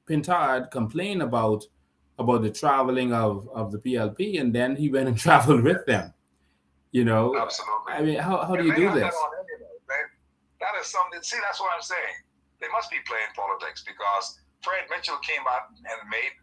Pintard complained about the traveling of the PLP, and then he went and traveled with Yes, them. You know, absolutely. I mean, how do And you they do have that this? on emulate. That is something. See, that's what I'm saying. They must be playing politics because Fred Mitchell came out and made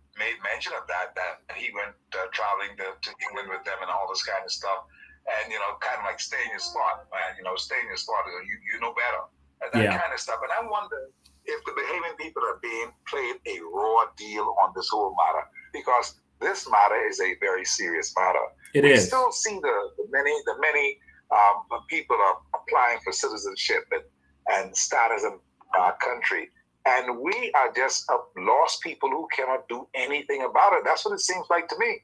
mention of that he went traveling to England with them and all this kind of stuff, and kind of like stay in your spot, man. Stay in your spot. You know better, and that Yeah, kind of stuff. And I wonder if the behaving people are being played a raw deal on this whole matter because this matter is a very serious matter. it We is. still see the many people are applying for citizenship and status in our country. And we are just lost people who cannot do anything about it. That's what it seems like to me.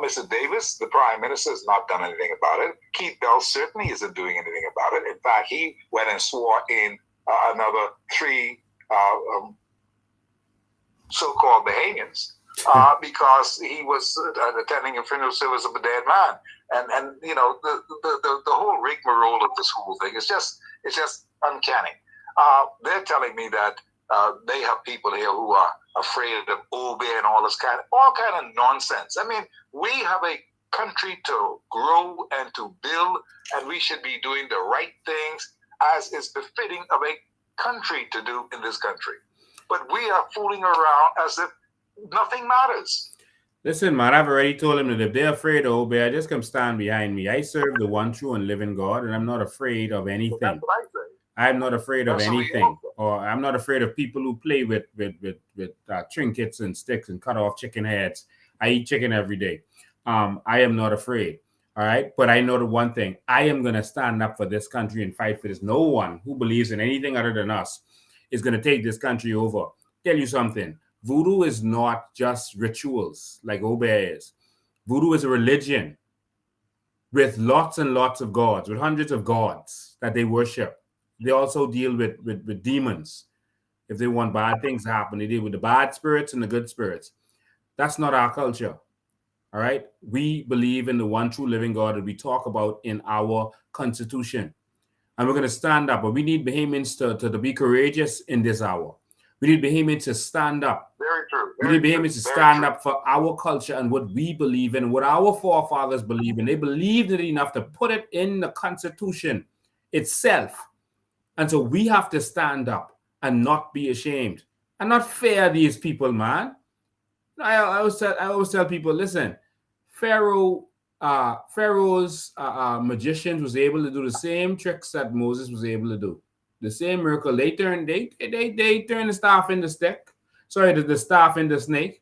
Mr. Davis, the Prime Minister, has not done anything about it. Keith Bell certainly isn't doing anything about it. In fact, he went and swore in another three so-called Bahamians because he was attending a funeral service of a dead man, and the whole rigmarole of this whole thing is just uncanny. They're telling me that they have people here who are afraid of Obe and all kind of nonsense. I mean, we have a country to grow and to build, and we should be doing the right things as is befitting of a country to do in this country. But we are fooling around as if nothing matters. Listen, man, I've already told him that if they're afraid of Obey, just come stand behind me. I serve the one true and living God, and I'm not afraid of So that's anything. what I say. I'm not afraid of That's what we anything, also. or I'm not afraid of people who play with trinkets and sticks and cut off chicken heads. I eat chicken every day. I am not afraid. All right, but I know the one thing: I am gonna stand up for this country and fight for this. No one who believes in anything other than us is gonna take this country over. Tell you something: voodoo is not just rituals like Obey is. Voodoo is a religion with lots and lots of gods, with hundreds of gods that they worship. They also deal with demons. If they want bad things to happen, they deal with the bad spirits and the good spirits. That's not our culture. All right. We believe in the one true living God that we talk about in our constitution. And we're going to stand up. But we need Bahamians to be courageous in this hour. We need Bahamians to stand up. Very true. We need Very true. Bahamians to Very stand true. up for our culture and what we believe in, what our forefathers believe in. They believed it enough to put it in the Constitution itself. And so we have to stand up and not be ashamed and not fear these people, man. I always tell people, listen, Pharaoh's magicians was able to do the same tricks that Moses was able to do. The same miracle. They turn the staff into stick. Sorry, the staff into snake,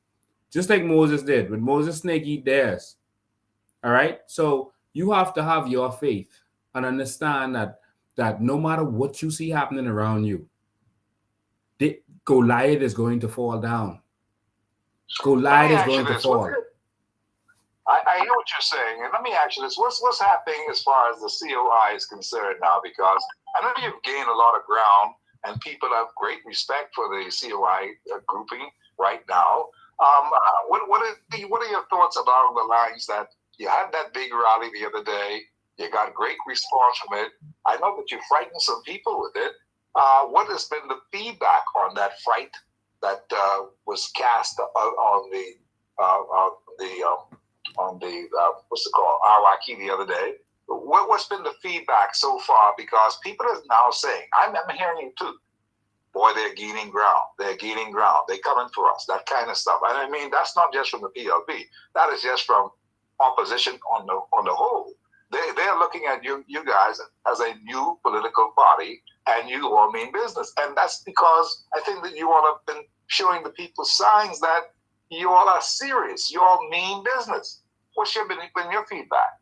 just like Moses did. With Moses, snake eat theirs. All right. So you have to have your faith and understand that no matter what you see happening around you, Goliath is going to fall down. So let Goliath me is ask you going to this: fall. I hear what you're saying, and let me ask you this: what's happening as far as the COI is concerned now? Because I know you've gained a lot of ground, and people have great respect for the COI grouping right now. What are your thoughts along the lines that you had that big rally the other day? You got great response from it. I know that you frightened some people with it. What has been the feedback on that fright that was cast on the what's it called Arwaki the other day? What's been the feedback so far? Because people are now saying, I'm hearing it too. Boy, they're gaining ground. They're gaining ground. They're coming for us. That kind of stuff. And I mean, that's not just from the PLP. That is just from opposition on the whole. They're looking at you guys as a new political body, and you all mean business. And that's because I think that you all have been showing the people signs that you all are serious. You all mean business. What's been your feedback?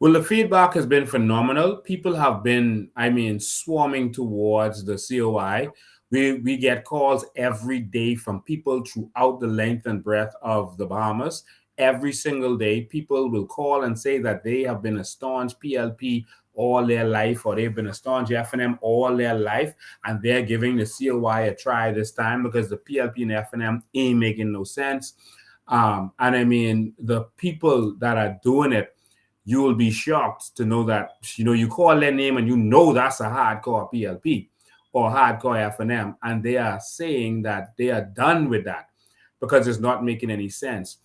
Well, the feedback has been phenomenal. People have been, swarming towards the COI. We get calls every day from people throughout the length and breadth of the Bahamas. Every single day, people will call and say that they have been a staunch PLP all their life, or they've been a staunch FNM all their life, and they're giving the COI a try this time because the PLP and FNM ain't making no sense. And I mean, the people that are doing it, you will be shocked to know that, you call their name and that's a hardcore PLP. or hardcore F&M, and they are saying that they are done with that because it's not making any sense.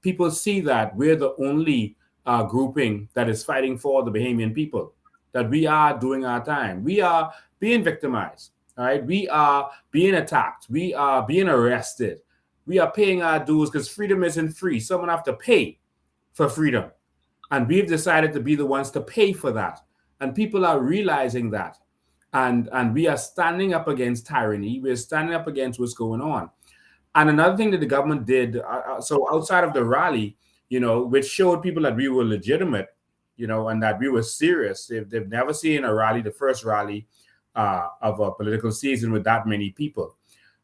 People see that we're the only grouping that is fighting for the Bahamian people, that we are doing our time. We are being victimized, all right? We are being attacked. We are being arrested. We are paying our dues because freedom isn't free. Someone have to pay for freedom. And we've decided to be the ones to pay for that. And people are realizing that. And we are standing up against tyranny. We're standing up against what's going on. And another thing that the government did, so outside of the rally, which showed people that we were legitimate, and that we were serious. They've never seen a rally, the first rally of a political season with that many people.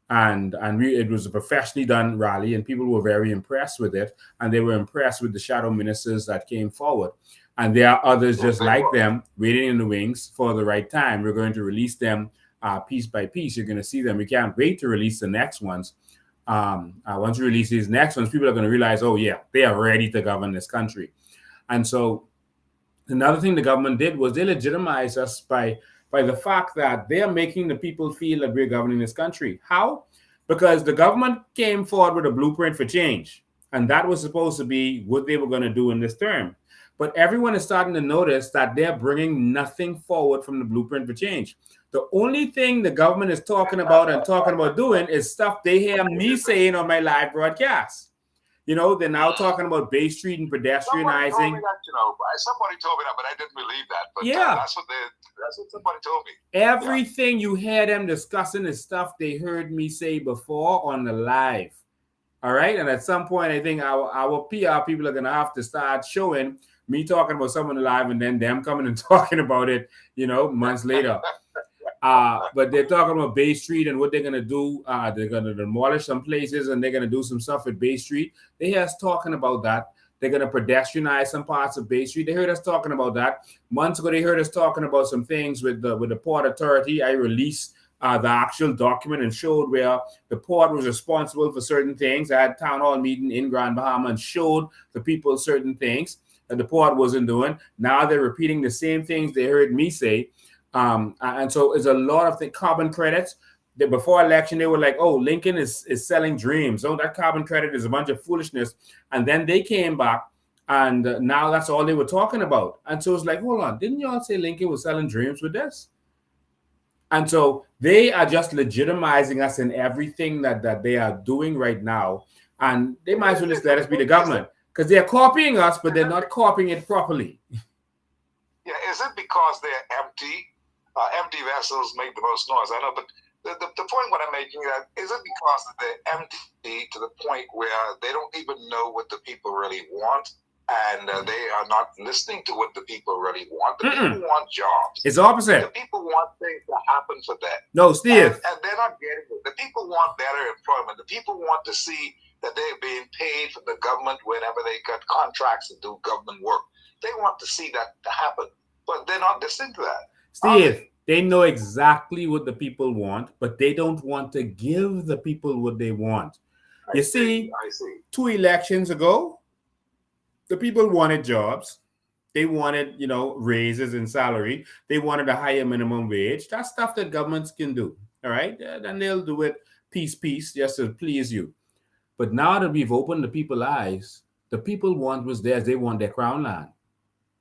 And it was a professionally done rally, and people were very impressed with it. And they were impressed with the shadow ministers that came forward. And there are others just like them waiting in the wings for the right time. We're going to release them piece by piece. You're going to see them. We can't wait to release the next ones. Once we release these next ones, people are going to realize, oh, yeah, they are ready to govern this country. And so another thing the government did was they legitimized us by the fact that they are making the people feel that we're governing this country. How? Because the government came forward with a blueprint for change, and that was supposed to be what they were going to do in this term. But everyone is starting to notice that they're bringing nothing forward from the blueprint for change. The only thing the government is talking about doing is stuff they hear me saying on my live broadcast. They're now talking about Bay Street and pedestrianizing. Somebody told me that, but I didn't believe that. But yeah, that's what somebody told me. Everything you hear them discussing is stuff they heard me say before on the live. All right. And at some point, I think our PR people are going to have to start showing me talking about someone alive and then them coming and talking about it, months later. But they're talking about Bay Street and what they're going to do. They're going to demolish some places and they're going to do some stuff at Bay Street. They hear us talking about that. They're going to pedestrianize some parts of Bay Street. They heard us talking about that. Months ago, they heard us talking about some things with the Port Authority. I released the actual document and showed where the port was responsible for certain things. I had a town hall meeting in Grand Bahama and showed the people certain things that the port wasn't doing. Now they're repeating the same things they heard me say. And so it's a lot of the carbon credits. Before election, they were like, oh, Lincoln is selling dreams. Oh, that carbon credit is a bunch of foolishness. And then they came back and now that's all they were talking about. And so it's like, hold on, didn't y'all say Lincoln was selling dreams with this? And so they are just legitimizing us in everything that they are doing right now. And they might as well just let us be the government because they're copying us, but they're not copying it properly. Yeah, is it because they're empty? Empty vessels make the most noise. I know, but the point what I'm making is it because they're empty to the point where they don't even know what the people really want, and they are not listening to what the people really want. The people want jobs. It's opposite. The people want things to happen for them. No, Steve. And they're not getting it. The people want better employment. The people want to see that they're being paid from the government whenever they got contracts to do government work. They want to see that to happen, but they're not listening to that. Steve, they know exactly what the people want, but they don't want to give the people what they want. I see. 2 elections ago, the people wanted jobs. They wanted, raises in salary. They wanted a higher minimum wage. That's stuff that governments can do. All right. Then they'll do it piece, just to please you. But now that we've opened the people's eyes, the people want what's theirs. They want their crown land.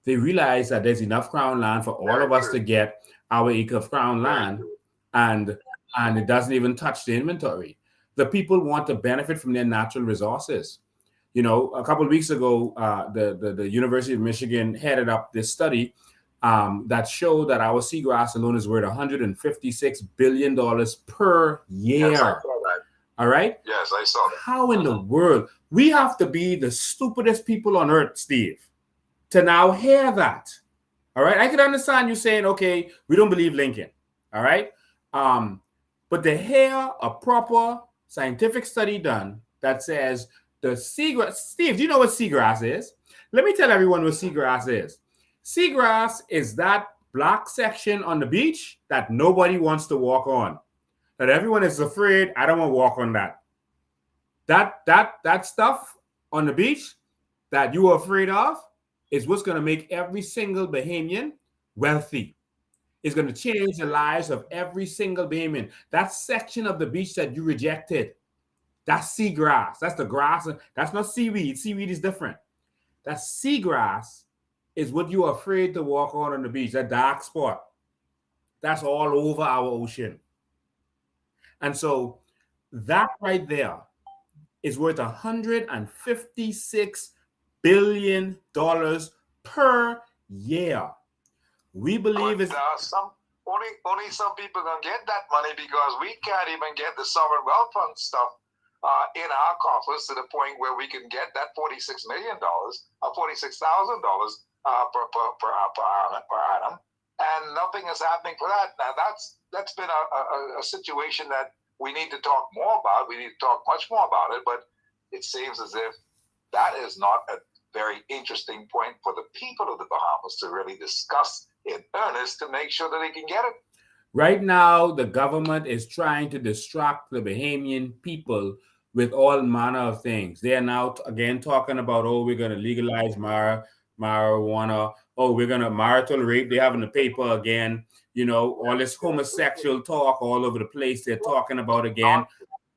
They realize that there's enough crown land for all of us to get our acre of crown land, and it doesn't even touch the inventory. The people want to benefit from their natural resources. A couple of weeks ago, the University of Michigan headed up this study that showed that our seagrass alone is worth $156 billion per year. Yes, I saw that. All right? Yes, I saw that. How in the world? We have to be the stupidest people on earth, Steve, to now hear that. All right? I can understand you saying, okay, we don't believe Lincoln. All right? But to hear a proper scientific study done that says the seagrass, Steve, do you know what seagrass is? Let me tell everyone what seagrass is. Seagrass is that black section on the beach that nobody wants to walk on. That everyone is afraid, I don't want to walk on that. That stuff on the beach that you are afraid of is what's going to make every single Bahamian wealthy. is going to change the lives of every single Bahamian. That section of the beach that you rejected, that's seagrass. That's the grass. That's not seaweed. Seaweed is different. That seagrass is what you are afraid to walk on the beach, that dark spot. That's all over our ocean. And so that right there is worth $156 billion per year. We believe it's only some people gonna get that money because we can't even get the sovereign wealth fund stuff in our coffers to the point where we can get that $46 million or $46,000 per annum, and nothing is happening for that. Now that's been a situation that we need to talk more about. We need to talk much more about it, but it seems as if that is not a very interesting point for the people of the Bahamas to really discuss in earnest to make sure that they can get it. Right now, the government is trying to distract the Bahamian people with all manner of things. They are now again talking about, oh, we're going to legalize marijuana. Oh, we're going to marital rape. They have in the paper again, you know, all this homosexual talk all over the place. They're talking about again.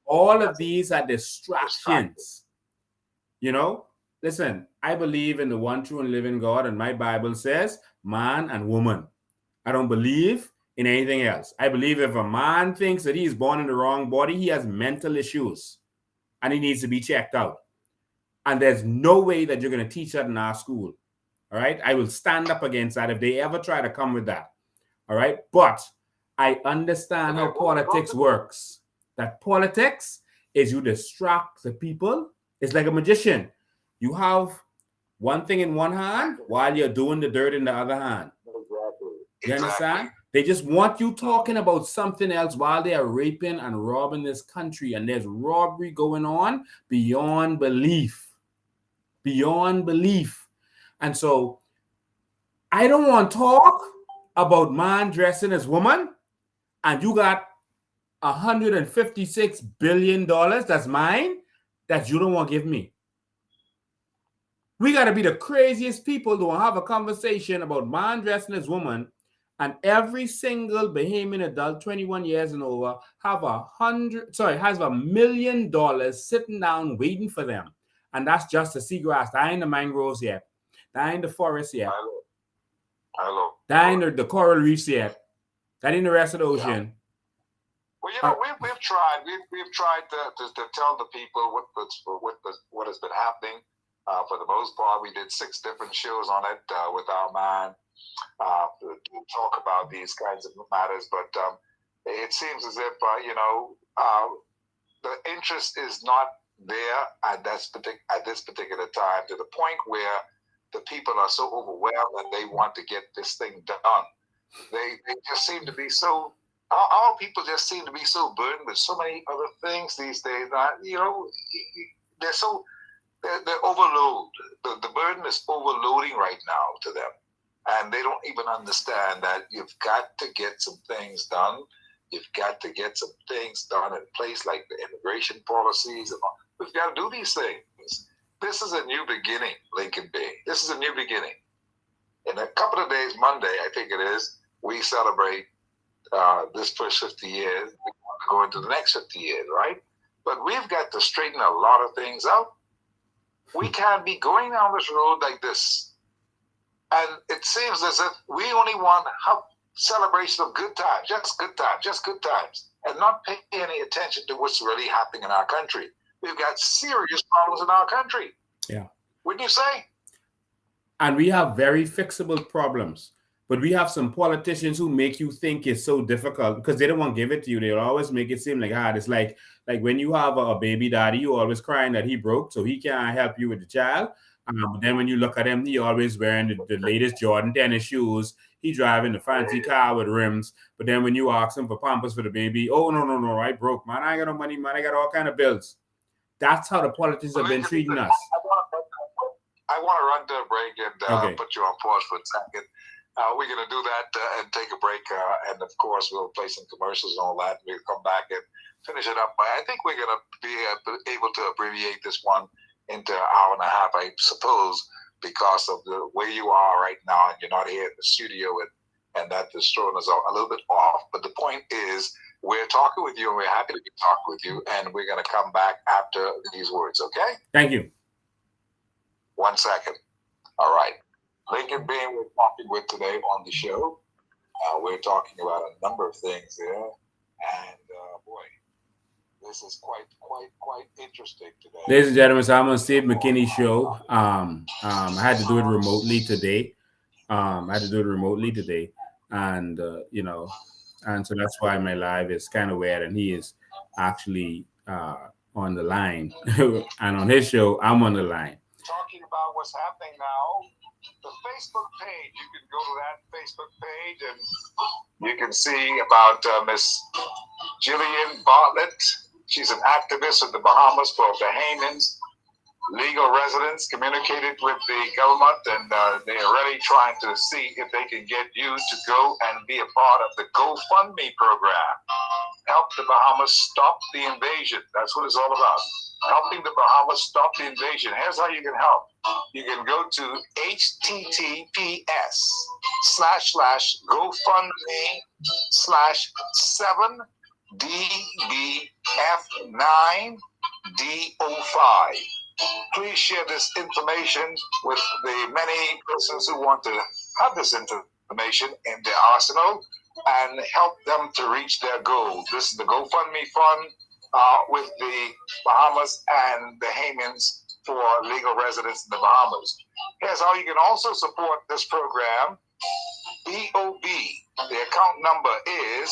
All of these are distractions. You know, listen, I believe in the one true and living God, and my Bible says man and woman. I don't believe in anything else. I believe if a man thinks that he is born in the wrong body, he has mental issues and he needs to be checked out. And there's no way that you're going to teach that in our school. All right. I will stand up against that if they ever try to come with that. All right. But I understand how politics works. That politics is you distract the people. It's like a magician. You have one thing in one hand while you're doing the dirt in the other hand. You understand? They just want you talking about something else while they are raping and robbing this country. And there's robbery going on beyond belief. Beyond belief. And so I don't want to talk about man dressing as woman. And you got $156 billion that's mine that you don't want to give me. We got to be the craziest people to have a conversation about man dressing as woman, and every single Bahamian adult 21 years and over has $1 million sitting down waiting for them. And that's just the seagrass. That ain't the mangroves yet. That ain't the forest yet. Hello. That ain't the coral reefs yet. That ain't the rest of the ocean. Yeah. Well, you know, we've tried to tell the people what has been happening. For the most part, we did 6 different shows on it with our man to talk about these kinds of matters. But it seems as if the interest is not there at this particular time, to the point where the people are so overwhelmed that they want to get this thing done. They just seem to be so. Our people just seem to be so burdened with so many other things these days. They're overloaded. The burden is overloading right now to them. And they don't even understand that you've got to get some things done. You've got to get some things done in place, like the immigration policies. And all. We've got to do these things. This is a new beginning, Lincoln Bay. This is a new beginning. In a couple of days, Monday, I think it is, we celebrate this first 50 years. We want to go into the next 50 years, right? But we've got to straighten a lot of things out. We can't be going down this road like this. And it seems as if we only want celebration of good times, just good times, and not pay any attention to what's really happening in our country. We've got serious problems in our country. Yeah. Wouldn't you say? And we have very fixable problems. But we have some politicians who make you think it's so difficult because they don't want to give it to you. They'll always make it seem like hard. It's like when you have a baby daddy, you always crying that he broke, so he can't help you with the child. But then when you look at him, he always wearing the latest Jordan tennis shoes. He driving the fancy car with rims. But then when you ask him for Pampers for the baby, oh, no, I broke, man. I ain't got no money, man. I got all kind of bills. That's how the politicians have been treating us. I want to run to a break and put you on pause for a second. We're going to do that and take a break. And, of course, we'll play some commercials and all that. We'll come back and finish it up. I think we're going to be able to abbreviate this one into an hour and a half, I suppose, because of the way you are right now. And you're not here in the studio and that has thrown us a little bit off. But the point is, we're talking with you, and we're happy to be talking with you, and we're going to come back after these words, okay? Thank you. 1 second. All right. Lincoln Bain, we're talking with today on the show. We're talking about a number of things there, and boy, this is quite interesting today. Ladies and gentlemen, so I'm on Steve Mckinney show. I had to do it remotely today. And and so that's why my live is kind of weird, and he is actually on the line, and on his show, I'm on the line. Talking about what's happening now, the Facebook page. You can go to that Facebook page, and you can see about Miss Jillian Bartlett. She's an activist in the Bahamas for Bahamians. Legal residents communicated with the government, and they are really trying to see if they can get you to go and be a part of the GoFundMe program. Help the Bahamas stop the invasion. That's what it's all about. Helping the Bahamas stop the invasion. Here's how you can help. You can go to https://GoFundMe/7DBF9D05. Please share this information with the many persons who want to have this information in their arsenal and help them to reach their goal. This is the GoFundMe fund with the Bahamas and Bahamians for legal residents in the Bahamas. Here's how you can also support this program. BOB, the account number is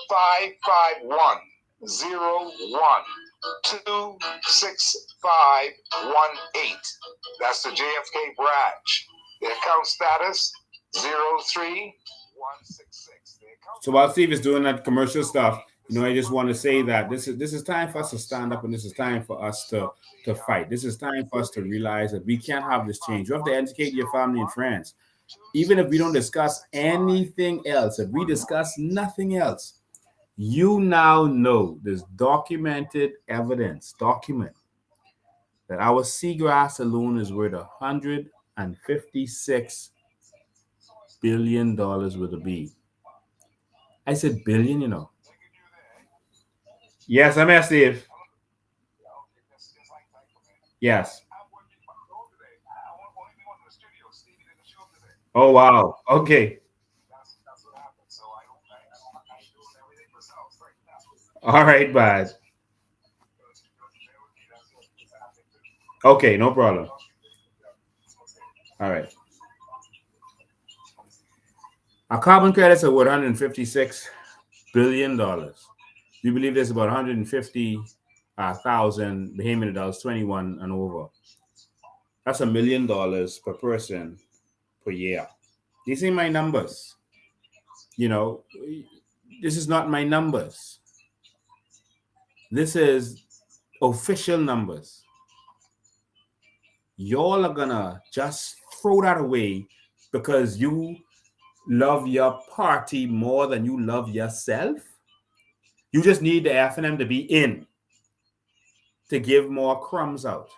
551-01-26518. That's the JFK branch. The account status 03166. So while Steve is doing that commercial stuff, I just want to say that this is time for us to stand up, and this is time for us to fight. This is time for us to realize that we can't have this change. You have to educate your family and friends. Even if we don't discuss anything else, if we discuss nothing else, you now know there's documented evidence, that our seagrass alone is worth $156 billion with a B. I said billion, Yes, I'm here, Steve. Yes. Oh, wow. Okay. All right, bud. Okay, no problem. All right. Our carbon credits are worth $156 billion. We believe there's about 150,000 Bahamian adults, 21 and over. That's $1 million per person per year. These ain't my numbers. This is not my numbers. This is official numbers. Y'all are gonna just throw that away because you love your party more than you love yourself. You just need the F&M to be in to give more crumbs out.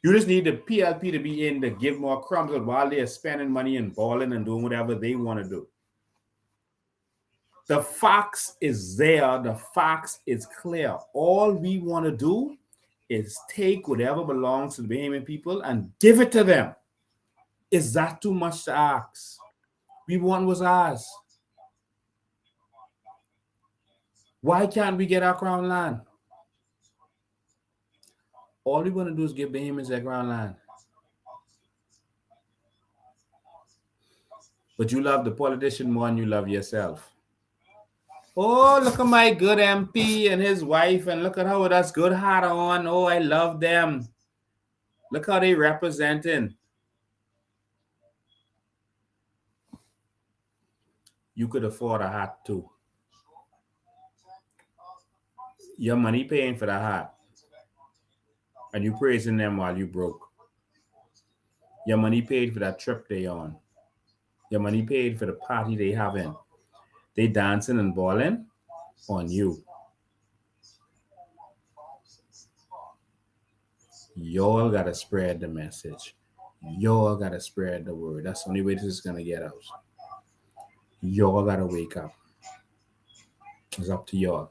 You just need the PLP to be in to give more crumbs out while they're spending money and balling and doing whatever they want to do. The facts is there. The facts is clear. All we want to do is take whatever belongs to the Bahamian people and give it to them. Is that too much to ask? We want what's ours. Why can't we get our crown land? All we want to do is give Bahamians their crown land. But you love the politician more than you love yourself. Oh, look at my good MP and his wife, and look at how that's good hat on. Oh, I love them. Look how they representing. You could afford a hat too. Your money paying for the hat, and you praising them while you broke. Your money paid for that trip they on. Your money paid for the party they having. They dancing and balling on you. Y'all gotta spread the message. Y'all gotta spread the word. That's the only way this is gonna get out. Y'all gotta wake up. It's up to y'all.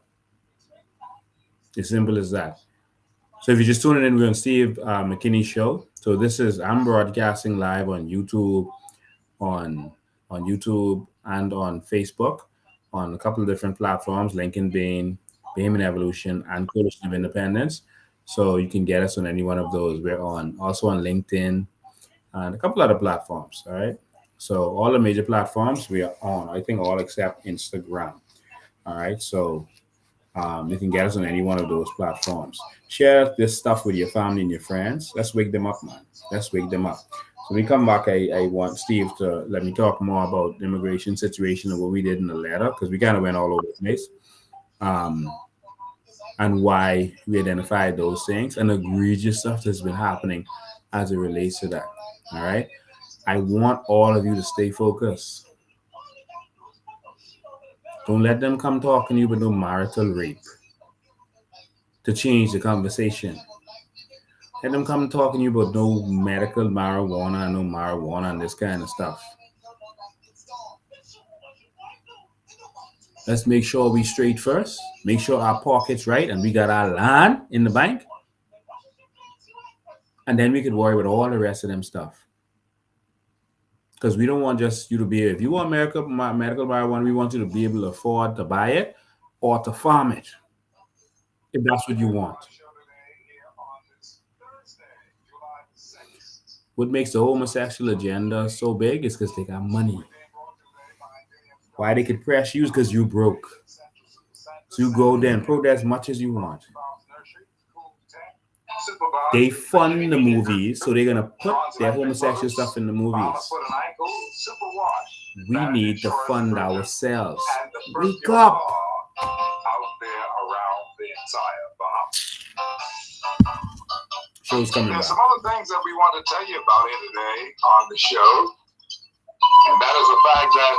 As simple as that. So if you're just tuning in, we're on Steve Mckinney show. So I'm broadcasting live on YouTube, on YouTube and on Facebook, on a couple of different platforms, Lincoln Bain, Bahamian Evolution, and Coalition of Independence. So you can get us on any one of those. We're on also on LinkedIn and a couple other platforms. All right. So all the major platforms we are on. I think all except Instagram. All right. So you can get us on any one of those platforms. Share this stuff with your family and your friends. Let's wake them up, man. Let's wake them up. So when we come back, I want Steve to let me talk more about the immigration situation and what we did in the letter, because we kind of went all over the place, um, and why we identified those things and egregious stuff that's been happening as it relates to that. All right. I want all of you to stay focused. Don't let them come talking to you with no marital rape to change the conversation. Let them come talking to you about no medical marijuana, no marijuana, and this kind of stuff. Let's make sure we straight first. Make sure our pockets right, and we got our land in the bank, and then we could worry about all the rest of them stuff. Because we don't want just you to be. If you want medical marijuana, we want you to be able to afford to buy it or to farm it, if that's what you want. What makes the homosexual agenda so big is because they got money. Why they could press you is because you broke. So you go there and protest as much as you want. They fund the movies, so they're gonna put their homosexual stuff in the movies. We need to fund ourselves. Wake up. Show's coming back. There's some other things that we want to tell you about here today on the show, and that is the fact that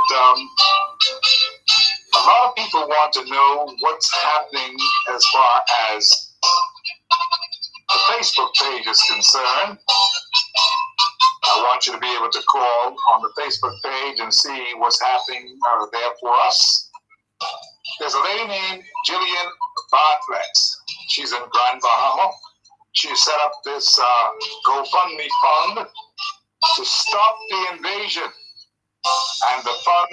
a lot of people want to know what's happening as far as the Facebook page is concerned. I want you to be able to call on the Facebook page and see what's happening there for us. There's a lady named Jillian Bartlett. She's in Grand Bahama. She set up this GoFundMe fund to stop the invasion. And the fund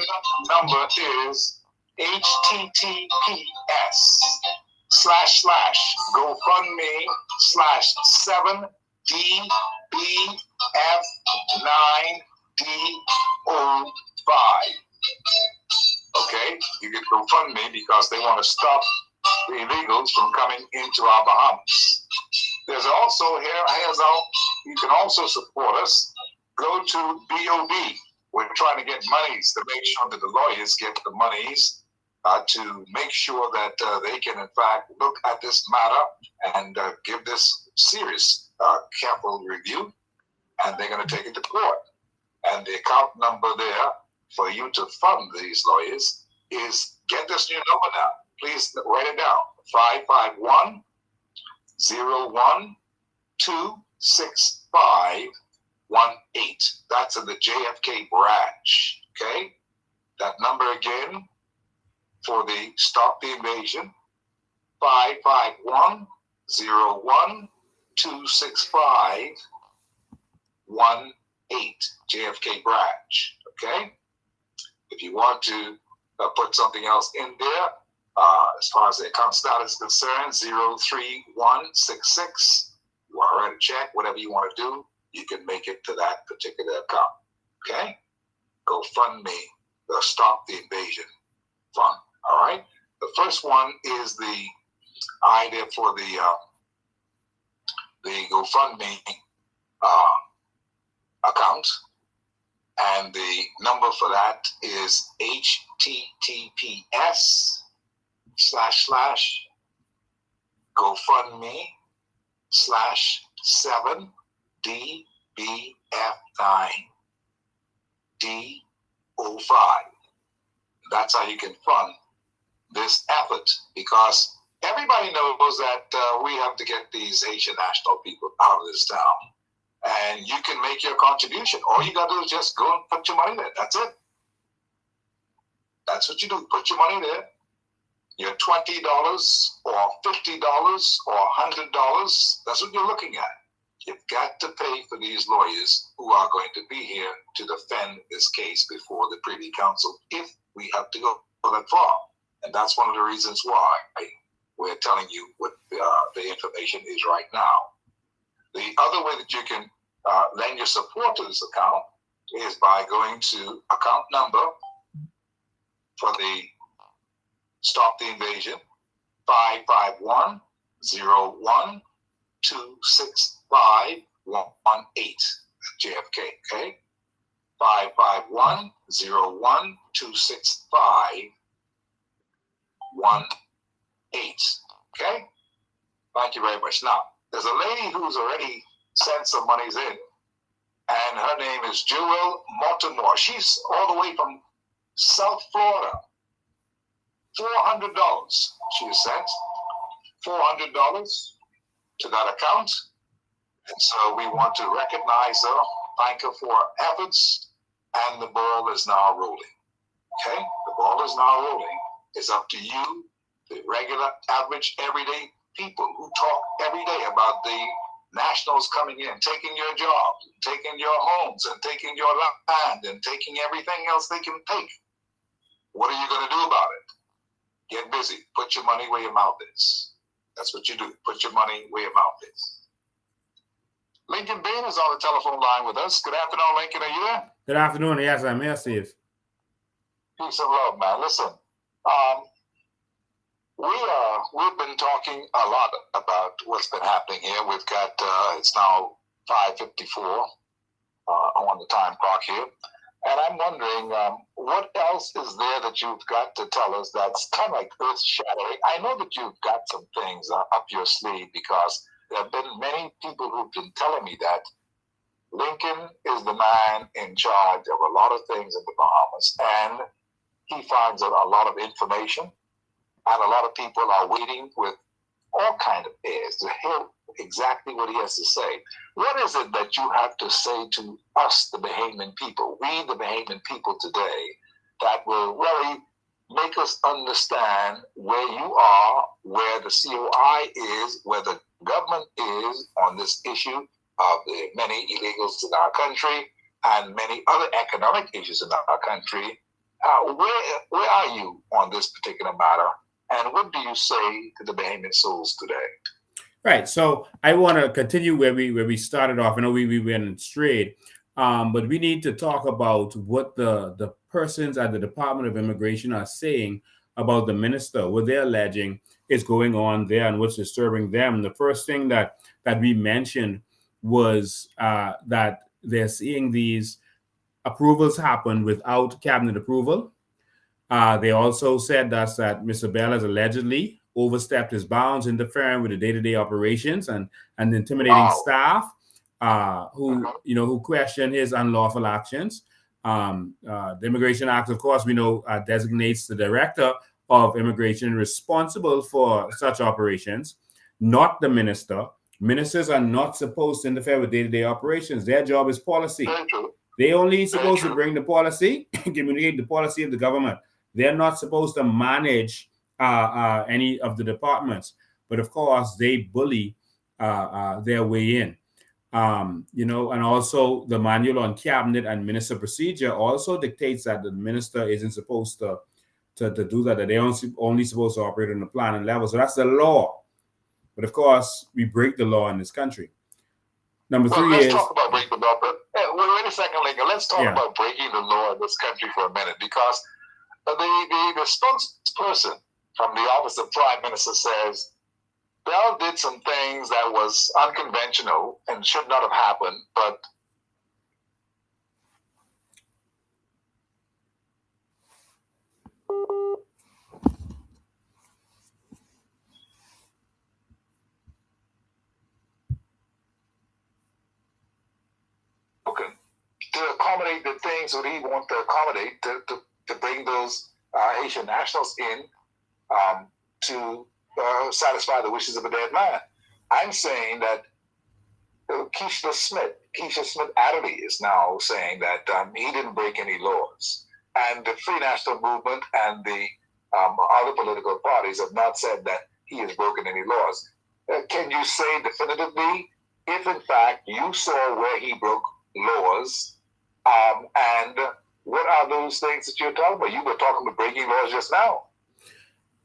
number is https://GoFundMe/7DBF9DO5. Okay, you can GoFundMe because they want to stop the illegals from coming into our Bahamas. There's also you can also support us. Go to BOD. We're trying to get monies to make sure that the lawyers get the monies to make sure that they can, in fact, look at this matter and give this serious, careful review. And they're going to take it to court. And the account number there for you to fund these lawyers is, get this new number now. Please write it down. 551-012-6518. That's in the JFK branch. Okay? That number again for the Stop the Invasion, 551-012-6518, JFK branch. Okay? If you want to put something else in there, as far as the account status is concerned, 03166. You want to write a check, whatever you want to do, you can make it to that particular account. Okay? GoFundMe, the Stop the Invasion Fund. All right? The first one is the idea for the GoFundMe account. And the number for that is https://GoFundMe/7DBF9DO5. That's how you can fund this effort, because everybody knows that we have to get these Haitian national people out of this town. And you can make your contribution. All you got to do is just go and put your money there. That's it. That's what you do. Put your money there. Your $20 or $50 or $100. That's what you're looking at. You've got to pay for these lawyers who are going to be here to defend this case before the Privy Council if we have to go that far. And that's one of the reasons why we're telling you what the information is right now. The other way that you can lend your support to this account is by going to account number for the Stop the Invasion, 551-01-265-118, JFK, okay? 551-01-265-118, okay? Thank you very much. Now, there's a lady who's already sent some monies in, and her name is Jewel Mortimore. She's all the way from South Florida. $400 she has sent. $400 to that account. And so we want to recognize her, thank her for her efforts, and the ball is now rolling. Okay? The ball is now rolling. It's up to you, the regular, average, everyday people who talk every day about the nationals coming in, taking your jobs, taking your homes, and taking your land, and taking everything else they can take. What are you going to do about it? Get busy. Put your money where your mouth is. That's what you do. Put your money where your mouth is. Lincoln Bain is on the telephone line with us. Good afternoon, Lincoln. Are you there? Good afternoon. Yes, I'm here, Steve. Peace and love, man. Listen, we've been talking a lot about what's been happening here. We've got it's now 5:54 on the time clock here. And I'm wondering, what else is there that you've got to tell us that's kind of like earth-shattering? I know that you've got some things up your sleeve because there have been many people who've been telling me that Lincoln is the man in charge of a lot of things in the Bahamas, and he finds out a lot of information, and a lot of people are waiting with all kind of ears to hear exactly what he has to say. What is it that you have to say to us, the Bahamian people, we the Bahamian people today, that will really make us understand where you are, where the COI is, where the government is on this issue of the many illegals in our country and many other economic issues in our country? Where are you on this particular matter? And what do you say to the Bahamian souls today? Right. So I want to continue where we started off. I know we went straight, but we need to talk about what the persons at the Department of Immigration are saying about the minister, what they're alleging is going on there and what's disturbing them. The first thing that we mentioned was that they're seeing these approvals happen without cabinet approval. They also said that Mr. Bell has allegedly overstepped his bounds, interfering with the day-to-day operations and intimidating staff who question his unlawful actions. The Immigration Act, of course, we know designates the director of immigration responsible for such operations, not the minister. Ministers are not supposed to interfere with day-to-day operations. Their job is policy. They only supposed to bring the policy, communicate the policy of the government. They're not supposed to manage any of the departments, but of course they bully their way in. And also the manual on cabinet and minister procedure also dictates that the minister isn't supposed to do that. That they're only supposed to operate on the planning level. So that's the law. But of course, we break the law in this country. Number three let's talk about breaking the law. But wait a second, Lincoln. Let's talk about breaking the law in this country for a minute, because the spokesperson from the office of Prime Minister says Bell did some things that was unconventional and should not have happened, but to accommodate the things that he wants to accommodate to bring those Haitian nationals in to satisfy the wishes of a dead man. I'm saying that Keisha Smith Adderley is now saying that he didn't break any laws. And the Free National Movement and the other political parties have not said that he has broken any laws. Can you say definitively if, in fact, you saw where he broke laws? And what are those things that you're talking about? You were talking about breaking laws just now.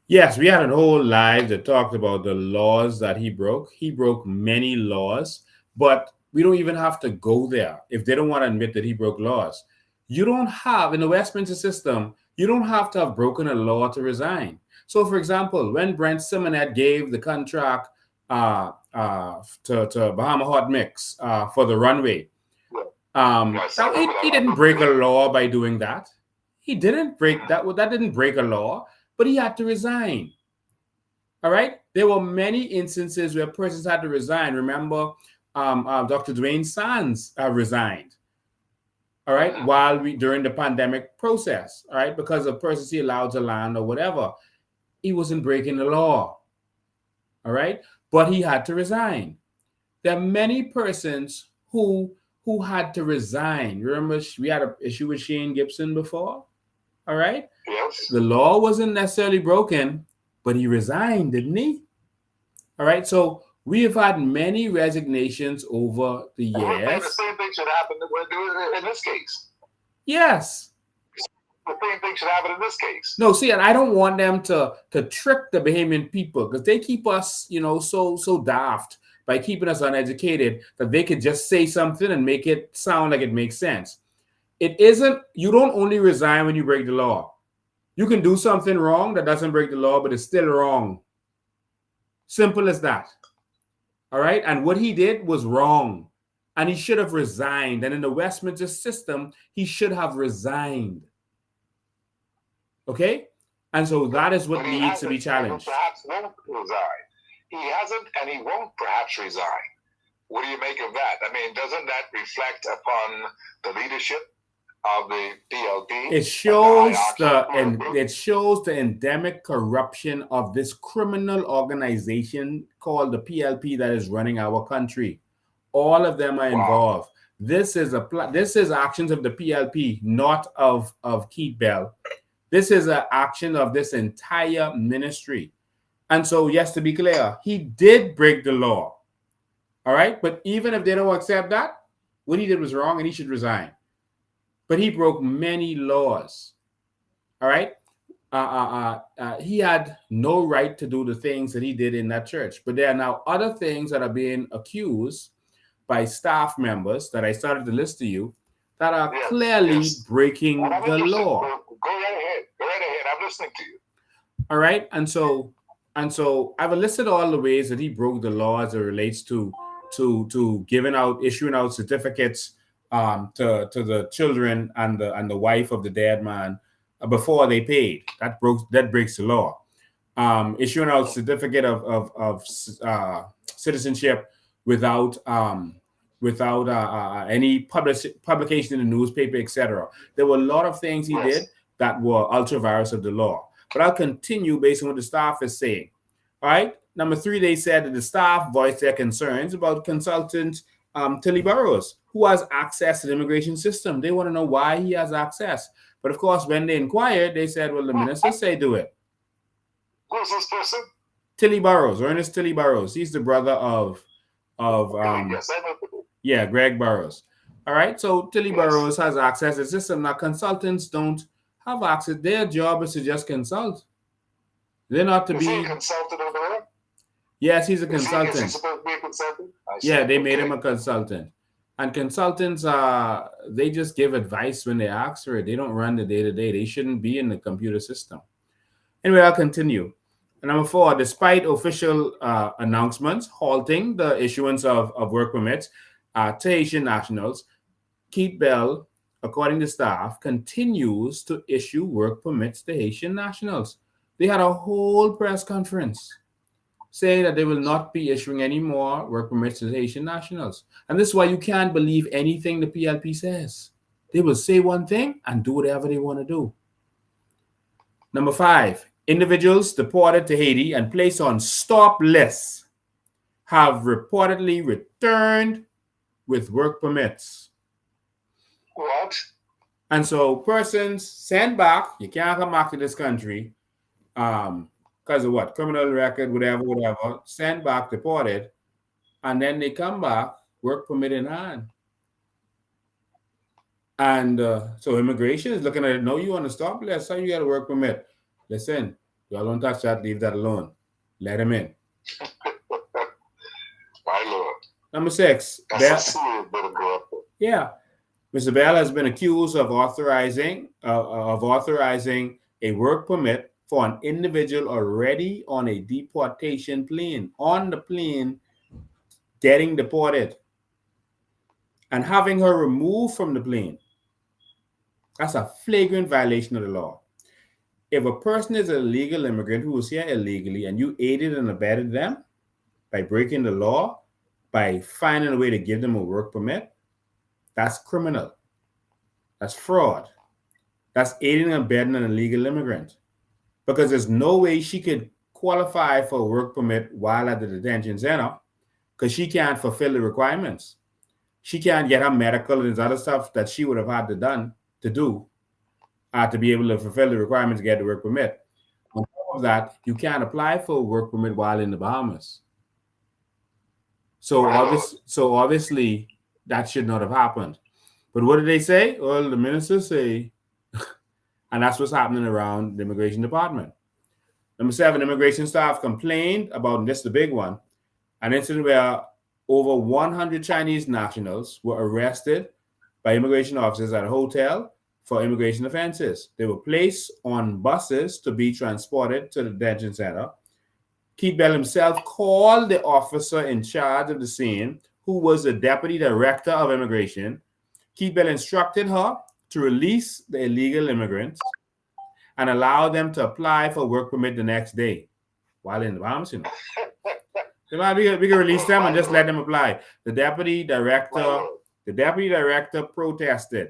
Yes, we had a whole live that talked about the laws that he broke. He broke many laws, but we don't even have to go there if they don't want to admit that he broke laws. You don't have, in the Westminster system, you don't have to have broken a law to resign. So, for example, when Brent Simonet gave the contract to Bahama Hot Mix for the runway, he didn't break a law by doing that. He didn't break that. That didn't break a law, but he had to resign. All right. There were many instances where persons had to resign. Remember, Dr. Dwayne Sands resigned. All right, during the pandemic process. All right, because of persons he allowed to land or whatever, he wasn't breaking the law. All right, but he had to resign. There are many persons who had to resign. Remember, we had an issue with Shane Gibson before. All right. Yes. The law wasn't necessarily broken, but he resigned, didn't he? All right. So we have had many resignations over the years. The same thing should happen in this case. Yes. The same thing should happen in this case. No, see, and I don't want them to trick the Bahamian people because they keep us, so daft by keeping us uneducated that they could just say something and make it sound like it makes sense. It isn't. You don't only resign when you break the law. You can do something wrong that doesn't break the law, but it's still wrong. Simple as that. All right. And what he did was wrong. And he should have resigned. And in the Westminster system, he should have resigned. Okay. And so that is what needs to be challenged. Perhaps won't resign. He hasn't, and he won't perhaps resign. What do you make of that? I mean, doesn't that reflect upon the leadership of the PLP? It shows the endemic corruption of this criminal organization called the PLP that is running our country. All of them are involved. This is actions of the PLP, not of Keith Bell. This is an action of this entire ministry. And so, yes, to be clear, he did break the law. All right. But even if they don't accept that, what he did was wrong and he should resign. But he broke many laws. All right. He had no right to do the things that he did in that church. But there are now other things that are being accused by staff members that I started to list to you that are clearly breaking the law. Go right ahead. Go right ahead. I'm listening to you. All right. And so I've listed all the ways that he broke the law as it relates to issuing out certificates to the children and the wife of the dead man before they paid. That breaks the law. Issuing out certificate of citizenship without any publication in the newspaper, etc. There were a lot of things he did that were ultra virus of the law. But I'll continue based on what the staff is saying. All right. Number 3, they said that the staff voiced their concerns about consultant Tilly Burrows, who has access to the immigration system. They want to know why he has access. But of course, when they inquired, they said, well, the minister say do it. Who's this person? Tilly Burrows, Ernest Tilly Burrows. He's the brother of Greg Burrows. All right. So Tilly Burrows has access to the system. Now, consultants don't have access. Their job is to just consult. They're not to be. Is he a consultant over there? Yes, he's a consultant. Is he supposed to be a consultant? Yeah, they made him a consultant. And consultants, they just give advice when they ask for it. They don't run the day-to-day. They shouldn't be in the computer system. Anyway, I'll continue. Number 4, despite official announcements halting the issuance of work permits to Haitian nationals, Keith Bell, according to staff, continues to issue work permits to Haitian nationals. They had a whole press conference saying that they will not be issuing any more work permits to Haitian nationals. And this is why you can't believe anything the PLP says. They will say one thing and do whatever they want to do. Number 5, individuals deported to Haiti and placed on stop lists have reportedly returned with work permits. What? And so persons sent back, you can't come back to this country because of what? Criminal record, whatever, sent back, deported, and then they come back, work permit in hand. And so immigration is looking at it, no, you want to stop? Let's say you got a work permit. Listen, y'all don't touch that, leave that alone. Let him in. My Lord. Number 6. That's a serious bit of growth. Yeah. Mr. Bell has been accused of authorizing a work permit for an individual already on a deportation plane, on the plane getting deported, and having her removed from the plane. That's a flagrant violation of the law. If a person is an illegal immigrant who was here illegally and you aided and abetted them by breaking the law, by finding a way to give them a work permit, that's criminal. That's fraud. That's aiding and abetting an illegal immigrant. Because there's no way she could qualify for a work permit while at the detention center because she can't fulfill the requirements. She can't get her medical and other stuff that she would have had to do to be able to fulfill the requirements to get the work permit. On top of that, you can't apply for a work permit while in the Bahamas. So obviously that should not have happened. But what did they say? Well, the ministers say, and that's what's happening around the immigration department. Number 7, immigration staff complained about, and this is the big one, an incident where over 100 Chinese nationals were arrested by immigration officers at a hotel for immigration offenses. They were placed on buses to be transported to the detention center. Keith Bell himself called the officer in charge of the scene, who was the deputy director of immigration. Keith Bell instructed her to release the illegal immigrants and allow them to apply for a work permit the next day while in the Bahamas. We can release them and just let them apply. The deputy director protested.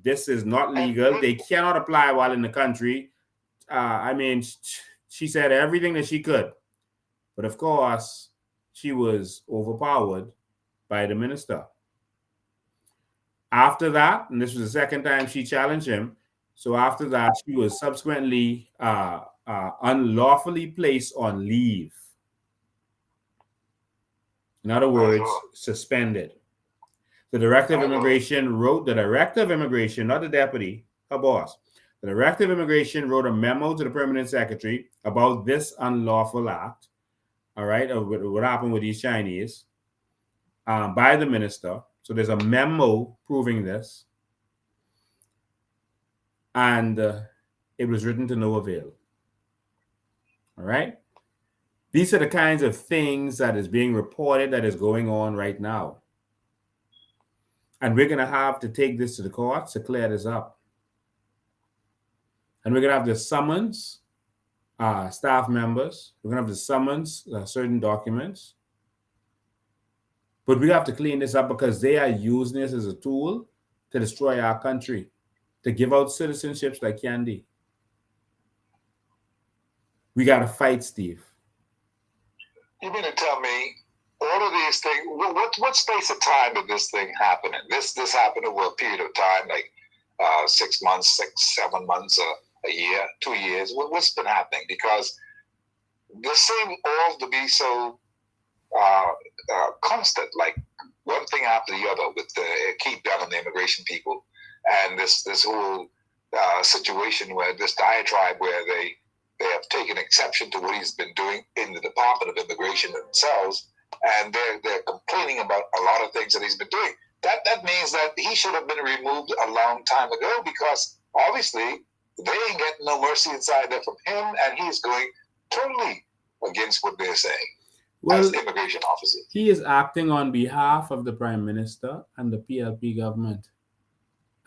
This is not legal. They cannot apply while in the country. She said everything that she could. But of course, she was overpowered by the minister. After that, and this was the second time she challenged him, so after that, she was subsequently unlawfully placed on leave. In other words, suspended. The director of immigration, not the deputy, her boss. The director of immigration wrote a memo to the permanent secretary about this unlawful act, all right, of what happened with these Chinese by the minister. So there's a memo proving this. And it was written to no avail. All right. These are the kinds of things that is being reported that is going on right now. And we're going to have to take this to the courts to clear this up. And we're going to have to summons staff members. We're going to have to summons certain documents. But we have to clean this up because they are using this as a tool to destroy our country, to give out citizenships like candy. We got to fight, Steve. You mean to tell me all of these things, what space of time did this thing happen in? This happened over a period of time, like 6 months, 7 months, a year, 2 years. What's been happening? Because this seems all to be so constant, like one thing after the other with the Keith Bell and the immigration people, and this whole situation where this diatribe where they have taken exception to what he's been doing in the Department of Immigration themselves, and they're complaining about a lot of things that he's been doing. That means that he should have been removed a long time ago, because obviously they ain't getting no mercy inside there from him, and he's going totally against what they're saying. Well, as immigration officer, he is acting on behalf of the Prime Minister and the PLP government.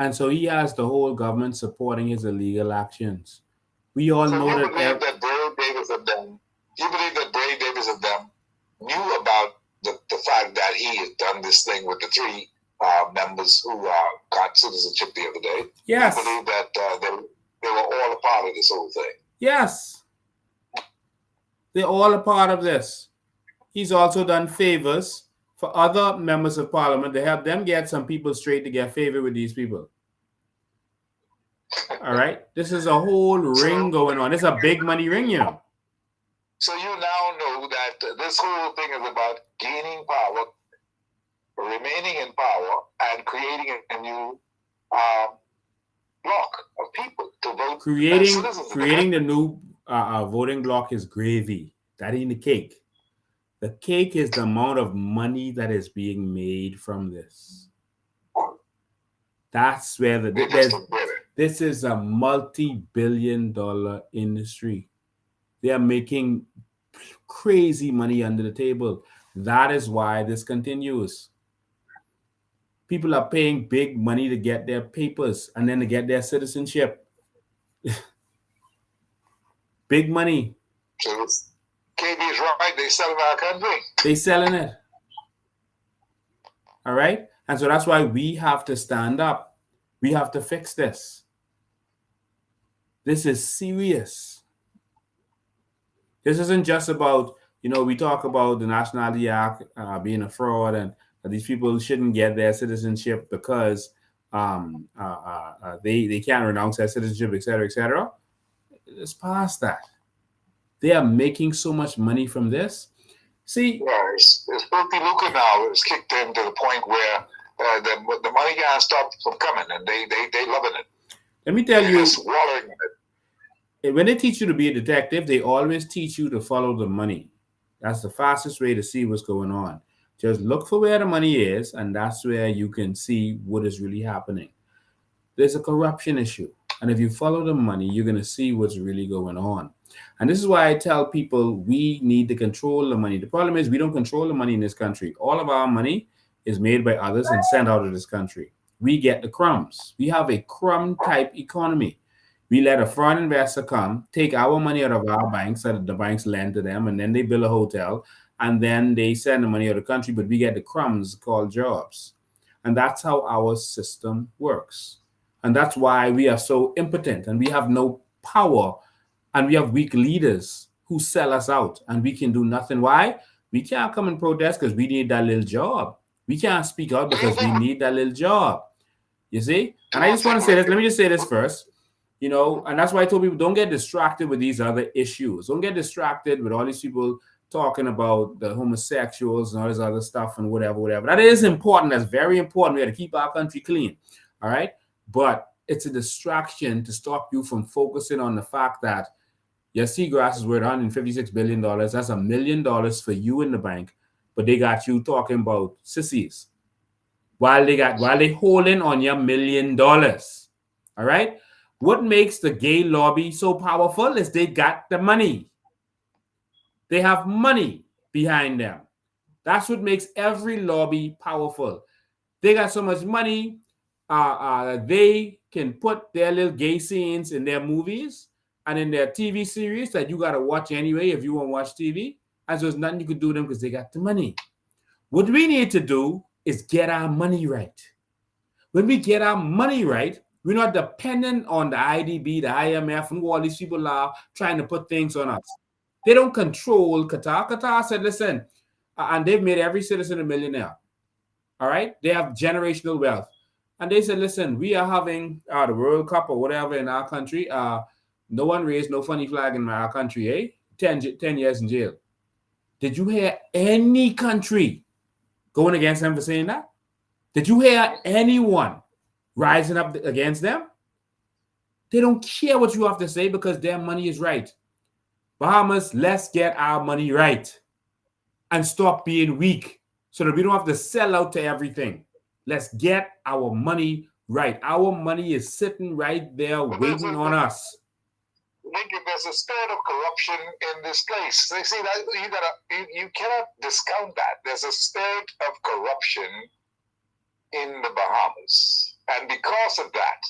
And so he has the whole government supporting his illegal actions. We all know that. You believe that Brave Davis of them, knew about the fact that he has done this thing with the 3 members who got citizenship the other day? Yes. You believe that they were all a part of this whole thing? Yes. They're all a part of this. He's also done favors for other members of parliament to help them get some people straight to get favor with these people. All right. This is a whole ring going on. It's a big money ring, you know. So you now know that this whole thing is about gaining power, remaining in power, and creating a new block of people to vote. Creating the new voting block is gravy. That ain't the cake. The cake is the amount of money that is being made from this. That's where this is a multi-billion-dollar industry. They are making crazy money under the table. That is why this continues. People are paying big money to get their papers and then to get their citizenship. Big money. So KB is right. They selling our country. They selling it. All right? And so that's why we have to stand up. We have to fix this. This is serious. This isn't just about, we talk about the Nationality Act being a fraud and these people shouldn't get their citizenship because they can't renounce their citizenship, et cetera, et cetera. It's past that. They are making so much money from this. See, it's filthy lucre now. It's kicked in to the point where the money can't stop from coming, and they loving it. Let me tell you, when they teach you to be a detective, they always teach you to follow the money. That's the fastest way to see what's going on. Just look for where the money is, and that's where you can see what is really happening. There's a corruption issue. And if you follow the money, you're going to see what's really going on. And this is why I tell people we need to control the money. The problem is we don't control the money in this country. All of our money is made by others and sent out of this country. We get the crumbs. We have a crumb type economy. We let a foreign investor come, take our money out of our banks so that the banks lend to them, and then they build a hotel, and then they send the money out of the country, but we get the crumbs called jobs. And that's how our system works. And that's why we are so impotent and we have no power and we have weak leaders who sell us out and we can do nothing. Why? We can't come and protest because we need that little job. We can't speak out because we need that little job. You see? And I just want to say this. Let me just say this first. And that's why I told people don't get distracted with these other issues. Don't get distracted with all these people talking about the homosexuals and all this other stuff and whatever. That is important. That's very important. We got to keep our country clean. All right? But it's a distraction to stop you from focusing on the fact that your seagrass is worth $156 billion. That's $1 million for you in the bank. But they got you talking about sissies while they holding on your $1 million. All right? What makes the gay lobby so powerful is they got the money. They have money behind them. That's what makes every lobby powerful. They got so much money. They can put their little gay scenes in their movies and in their TV series that you got to watch anyway if you want to watch TV. And so there's nothing you can do to them because they got the money. What we need to do is get our money right. When we get our money right, we're not dependent on the IDB, the IMF, and all these people are trying to put things on us. They don't control Qatar. Qatar said, listen, and they've made every citizen a millionaire. All right? They have generational wealth. And they said, listen, we are having the World Cup or whatever in our country. No one raised no funny flag in our country, eh? 10 years in jail. Did you hear any country going against them for saying that? Did you hear anyone rising up against them? They don't care what you have to say because their money is right. Bahamas, let's get our money right and stop being weak so that we don't have to sell out to everything. Let's get our money right. Our money is sitting right there waiting on us. Lincoln, there's a spirit of corruption in this place. They see that you cannot discount that. There's a spirit of corruption in the Bahamas. And because of that,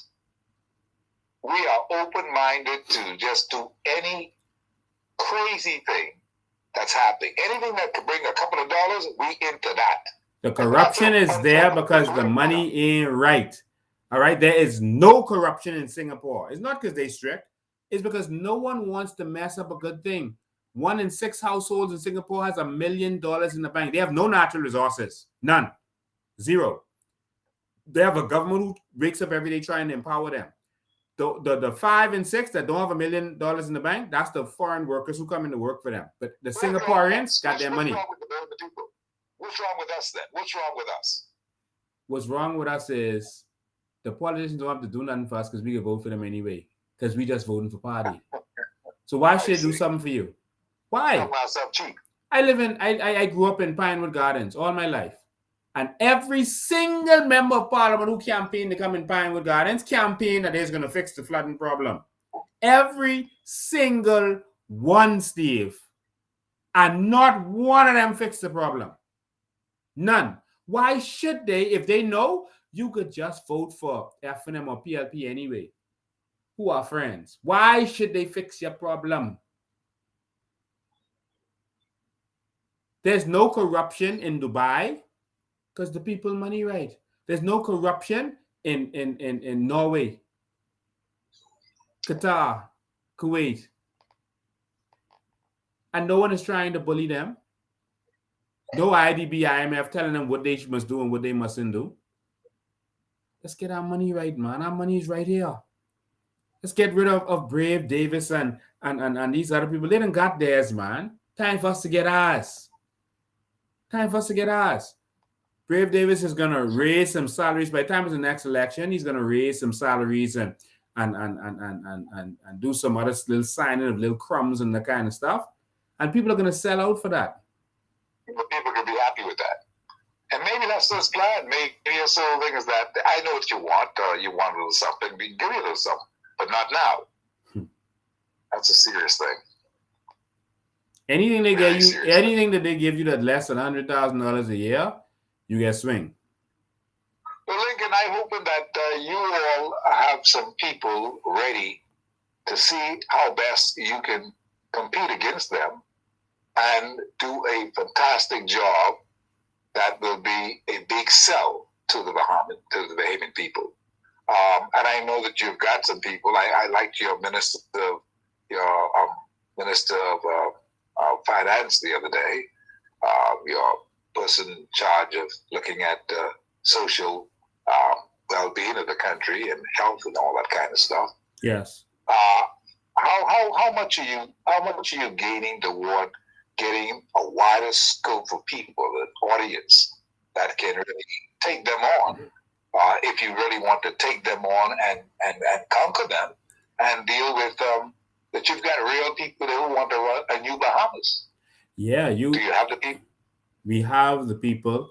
we are open-minded to just do any crazy thing that's happening. Anything that could bring a couple of dollars, we into that. The corruption is there because the money ain't right. All right? There is no corruption in Singapore. It's not because they strict. It's because no one wants to mess up a good thing. 1 in 6 households in Singapore has $1 million in the bank. They have no natural resources. None. Zero. They have a government who wakes up every day trying to empower them. The 5 and 6 that don't have $1 million in the bank, that's the foreign workers who come in to work for them. But the Singaporeans got their money. What's wrong with the urban people? What's wrong with us then? What's wrong with us? What's wrong with us is the politicians don't have to do nothing for us because we can vote for them anyway. Because we just voting for party. So why should they do something for you? Why? I grew up in Pinewood Gardens all my life. And every single member of parliament who campaigned to come in Pinewood Gardens campaigned that they're going to fix the flooding problem. Every single one, Steve. And not one of them fixed the problem. None. Why should they, if they know you could just vote for FNM or PLP anyway, who are friends? Why should they fix your problem? There's no corruption in Dubai because the people money right. There's no corruption in Norway, Qatar, Kuwait. And no one is trying to bully them. No IDB, IMF telling them what they must do and what they mustn't do. Let's get our money right, man. Our money is right here. Let's get rid of Brave, Davis, and these other people. They done got theirs, man. Time for us to get ours. Brave Davis is going to raise some salaries. By the time it's the next election, he's going to raise some salaries and do some other little signing of little crumbs and that kind of stuff. And people are going to sell out for that. People can be happy with that. And maybe that's his plan. Maybe his whole thing is that I know what you want. You want a little something. We can give you a little something. But not now. That's a serious thing. Anything they get you, anything that they give you that less than $100,000 a year, you get swing. Well, Lincoln, I'm hoping that you all have some people ready to see how best you can compete against them and do a fantastic job that will be a big sell to the Bahamian people. And I know that you've got some people. I liked your minister of finance the other day. Your person in charge of looking at social well-being of the country and health and all that kind of stuff. Yes. How much are you gaining toward getting a wider scope of people, an audience that can really take them on? If you really want to take them on and conquer them and deal with that, you've got real people who want to run a new Bahamas. Yeah, do you have the people? We have the people.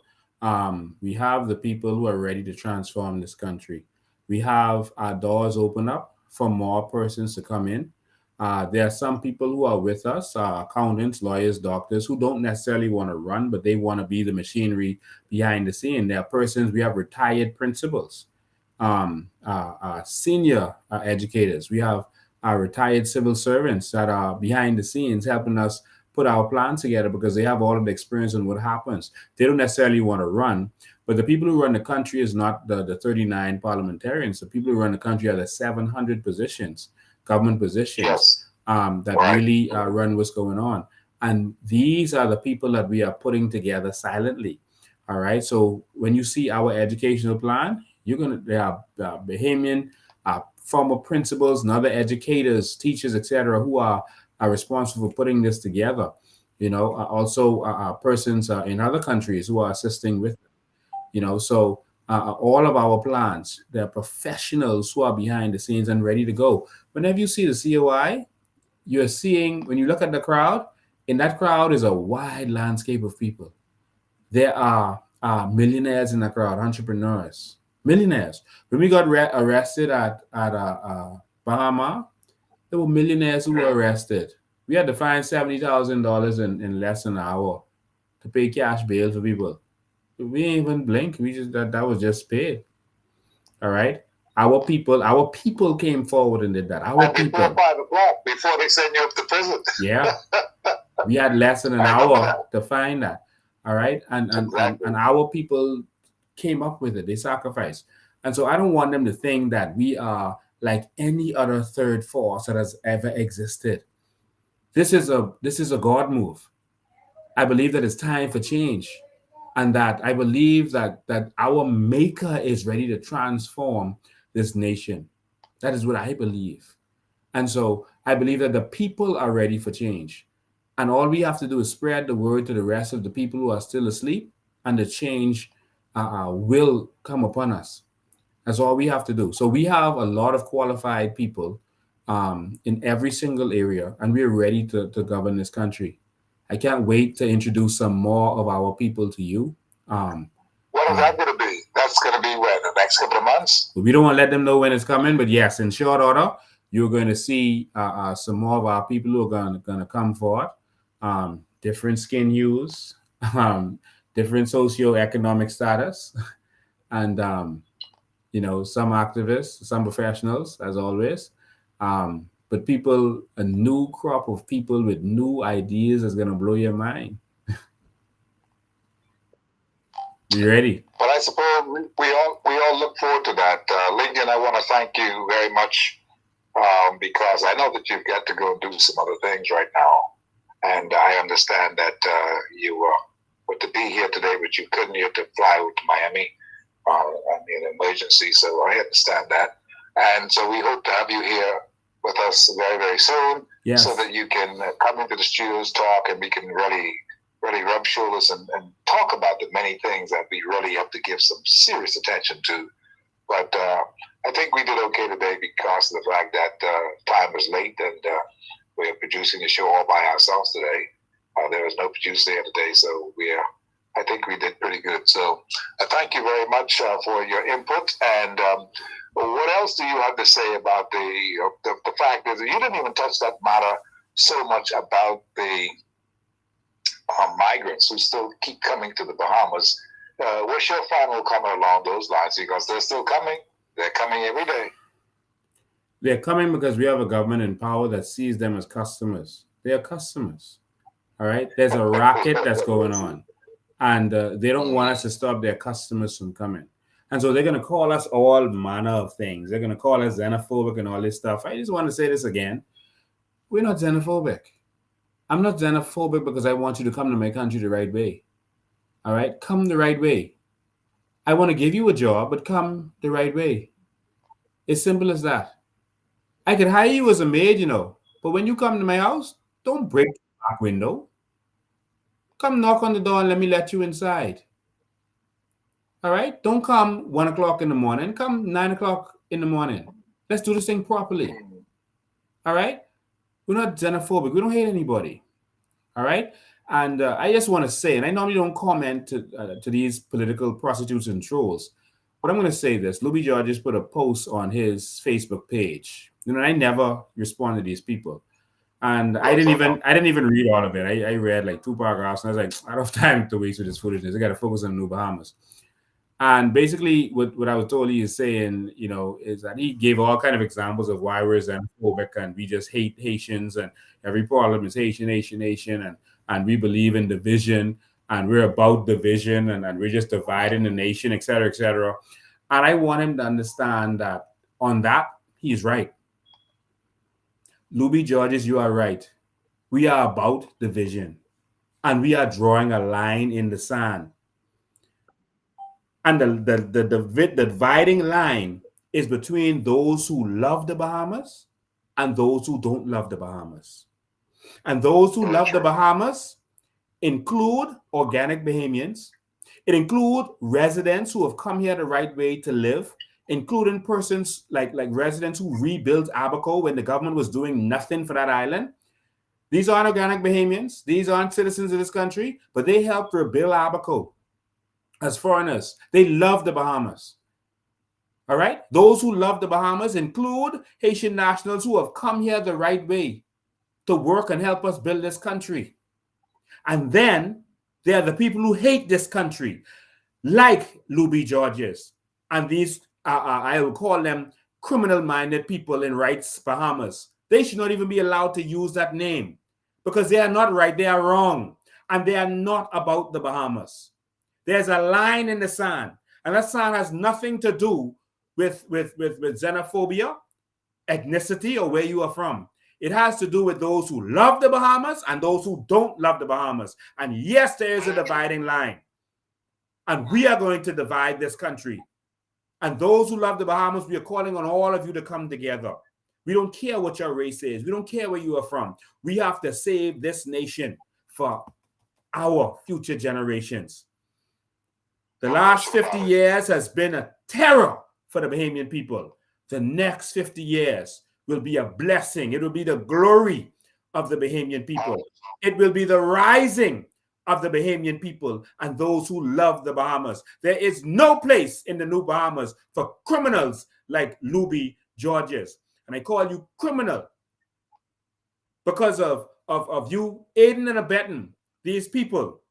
We have the people who are ready to transform this country. We have our doors open up for more persons to come in. There are some people who are with us, accountants, lawyers, doctors, who don't necessarily want to run, but they want to be the machinery behind the scene. There are persons, we have retired principals, senior educators. We have retired civil servants that are behind the scenes helping us put our plan together because they have all of the experience on what happens. They don't necessarily want to run, but the people who run the country is not the 39 parliamentarians. The people who run the country are the 700 positions, government positions, that really run what's going on. And these are the people that we are putting together silently. All right. So when you see our educational plan, there are Bahamian former principals and other educators, teachers, etc., who are responsible for putting this together. Also persons in other countries who are assisting with it. So all of our plans, they're professionals who are behind the scenes and ready to go. Whenever you see the COI, you're seeing, when you look at the crowd, in that crowd is a wide landscape of people. There are millionaires in the crowd, entrepreneurs, millionaires. When we got arrested at Bahama, there were millionaires who were arrested. We had to find $70,000 in less than an hour to pay cash bail for people. We didn't even blink. We just that was just paid. All right. Our people came forward and did that. Before 5 o'clock, before they send you up to prison. Yeah. We had less than an hour to find that. All right. And our people came up with it. They sacrificed. And so I don't want them to think that we are like any other third force that has ever existed. This is a God move. I believe that it's time for change. And that I believe that our maker is ready to transform this nation. That is what I believe. And so I believe that the people are ready for change. And all we have to do is spread the word to the rest of the people who are still asleep, and the change will come upon us. That's all we have to do. So we have a lot of qualified people in every single area, and we're ready to govern this country. I can't wait to introduce some more of our people to you. What is that going to be? That's going to be when? The next couple of months? We don't want to let them know when it's coming, but yes, in short order, you're going to see some more of our people who are going to come forward. Different skin hues, different socioeconomic status, and some activists, some professionals, as always. But people, a new crop of people with new ideas is going to blow your mind. You ready? Well, I suppose we all look forward to that. Lincoln, I want to thank you very much because I know that you've got to go do some other things right now. And I understand that you were to be here today, but you couldn't. You had to fly out to Miami in an emergency. So I understand that. And so we hope to have you here with us very, very soon, yes, so that you can come into the studios, talk, and we can really rub shoulders and talk about the many things that we really have to give some serious attention to. But I think we did okay today because of the fact that time was late and we're producing the show all by ourselves today. There was no producer here today, so I think we did pretty good. So thank you very much for your input. And what else do you have to say about the fact that you didn't even touch that matter so much about the migrants who still keep coming to the Bahamas? What's your final comment along those lines? Because they're still coming. They're coming every day. They're coming because we have a government in power that sees them as customers. They are customers. All right? There's a racket that's going on. And they don't want us to stop their customers from coming. And so they're going to call us all manner of things. They're going to call us xenophobic and all this stuff. I just want to say this again. We're not xenophobic. I'm not xenophobic because I want you to come to my country the right way. All right? Come the right way. I want to give you a job, but come the right way. It's simple as that. I could hire you as a maid, but when you come to my house, don't break the back window. Come knock on the door and let you inside. All right? Don't come 1 o'clock in the morning. Come 9 o'clock in the morning. Let's do this thing properly. All right? We're not xenophobic. We don't hate anybody. All right? And I just want to say, and I normally don't comment to these political prostitutes and trolls, but I'm going to say this. Louis George just put a post on his Facebook page. I never respond to these people. And I didn't even read all of it. I read like 2 paragraphs, and I was like, I don't have time to waste with this foolishness. I got to focus on New Bahamas. And basically, what I was told he is saying, is that he gave all kind of examples of why we're xenophobic and we just hate Haitians and every problem is Haitian, and we believe in division and we're about division and we're just dividing the nation, et cetera, et cetera. And I want him to understand that on that, he's right. Louis Georges, you are right. We are about division and we are drawing a line in the sand. And the dividing line is between those who love the Bahamas and those who don't love the Bahamas. And those who love the Bahamas include organic Bahamians. It includes residents who have come here the right way to live, including persons like residents who rebuilt Abaco when the government was doing nothing for that island. These aren't organic Bahamians. These aren't citizens of this country, but they helped rebuild Abaco as foreigners. They love the Bahamas. All right? Those who love the Bahamas include Haitian nationals who have come here the right way to work and help us build this country. And then there are the people who hate this country, like Louis Georges. And these, I will call them criminal-minded people in Rights Bahamas. They should not even be allowed to use that name because they are not right, they are wrong. And they are not about the Bahamas. There's a line in the sand, and that sand has nothing to do with xenophobia, ethnicity, or where you are from. It has to do with those who love the Bahamas and those who don't love the Bahamas. And yes, there is a dividing line. And we are going to divide this country. And those who love the Bahamas, we are calling on all of you to come together. We don't care what your race is. We don't care where you are from. We have to save this nation for our future generations. The last 50 years has been a terror for the Bahamian people. The next 50 years will be a blessing. It will be the glory of the Bahamian people. It will be the rising of the Bahamian people and those who love the Bahamas. There is no place in the New Bahamas for criminals like Luby Georges. And I call you criminal because of you aiding and abetting these people